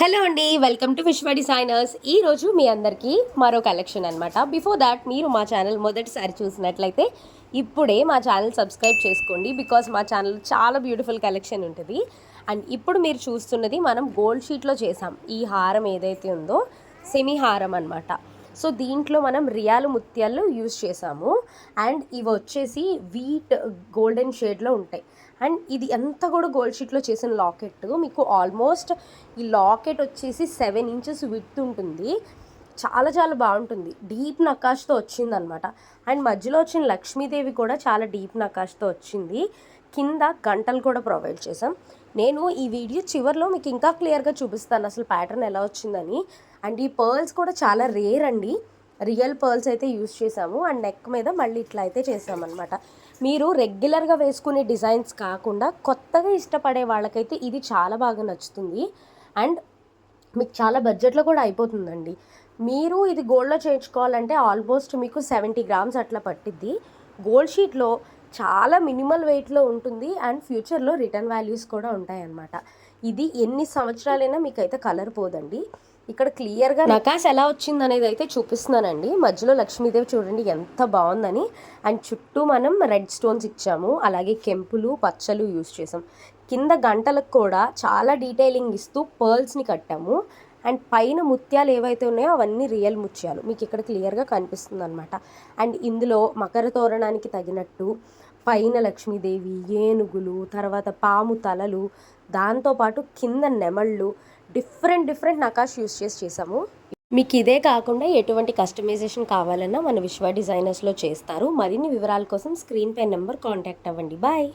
Hello అండి, welcome to విశ్వ designers. ఈరోజు మీ అందరికీ మరో కలెక్షన్ అనమాట. బిఫోర్ దాట్ మీరు మా ఛానల్ మొదటిసారి చూసినట్లయితే ఇప్పుడే మా ఛానల్ సబ్స్క్రైబ్ చేసుకోండి. బికాస్ మా ఛానల్ చాలా బ్యూటిఫుల్ కలెక్షన్ ఉంటుంది. అండ్ ఇప్పుడు మీరు చూస్తున్నది మనం గోల్డ్ షీట్లో చేసాం. ఈ హారం ఏదైతే ఉందో సెమీ హారం అనమాట. సో దీంట్లో మనం రియాలు ముత్యాలు యూజ్ చేసాము. అండ్ ఇవి వచ్చేసి వీట్ గోల్డెన్ షేడ్లో ఉంటాయి. అండ్ ఇది అంతా కూడా గోల్డ్ షీట్లో చేసిన లాకెట్. మీకు ఆల్మోస్ట్ ఈ లాకెట్ వచ్చేసి 7 ఇంచెస్ విడ్త్ ఉంటుంది. చాలా చాలా బాగుంటుంది. డీప్ నకాష్తో వచ్చిందనమాట. అండ్ మధ్యలో వచ్చిన లక్ష్మీదేవి కూడా చాలా డీప్ నకాష్తో వచ్చింది. కింద గంటలు కూడా ప్రొవైడ్ చేసాం. నేను ఈ వీడియో చివరిలో మీకు ఇంకా క్లియర్గా చూపిస్తాను అసలు ప్యాటర్న్ ఎలా వచ్చిందని. అండ్ ఈ పర్ల్స్ కూడా చాలా రేర్ అండి. రియల్ పర్ల్స్ అయితే యూజ్ చేసాము. అండ్ నెక్ మీద మళ్ళీ ఇట్లా అయితే చేసామన్నమాట. మీరు రెగ్యులర్గా వేసుకునే డిజైన్స్ కాకుండా కొత్తగా ఇష్టపడే వాళ్ళకైతే ఇది చాలా బాగా నచ్చుతుంది. అండ్ మీకు చాలా బడ్జెట్లో కూడా అయిపోతుందండి. మీరు ఇది గోల్డ్లో చేయించుకోవాలంటే ఆల్మోస్ట్ మీకు 70 గ్రామ్స్ అట్లా పట్టిద్ది. గోల్డ్ షీట్లో చాలా మినిమల్ వెయిట్లో ఉంటుంది. అండ్ ఫ్యూచర్లో రిటర్న్ వాల్యూస్ కూడా ఉంటాయన్నమాట. ఇది ఎన్ని సంవత్సరాలైనా మీకైతే కలర్ పోదండి. ఇక్కడ క్లియర్గా నకాస్ ఎలా వచ్చింది అనేది అయితే చూపిస్తున్నానండి. మధ్యలో లక్ష్మీదేవి చూడండి ఎంత బాగుందని. అండ్ చుట్టూ మనం రెడ్ స్టోన్స్ ఇచ్చాము, అలాగే కెంపులు పచ్చలు యూజ్ చేసాం. కింద గంటలకు కూడా చాలా డీటెయిలింగ్ ఇస్తూ పర్ల్స్ని కట్టాము. అండ్ పైన ముత్యాలు ఏవైతే ఉన్నాయో అవన్నీ రియల్ ముత్యాలు మీకు ఇక్కడ క్లియర్గా కనిపిస్తుంది అనమాట. అండ్ ఇందులో మకర తోరణానికి తగినట్టు పైన లక్ష్మీదేవి, ఏనుగులు, తర్వాత పాము తలలు, దాంతోపాటు కింద నెమళ్ళు, డిఫరెంట్ నకాష్ యూస్ చేసాము. మీకు ఇదే కాకుండా ఎటువంటి కస్టమైజేషన్ కావాలన్నా మన విశ్వ డిజైనర్స్లో చేస్తారు. మరిన్ని వివరాల కోసం స్క్రీన్ పై నెంబర్ కాంటాక్ట్ అవ్వండి. బాయ్.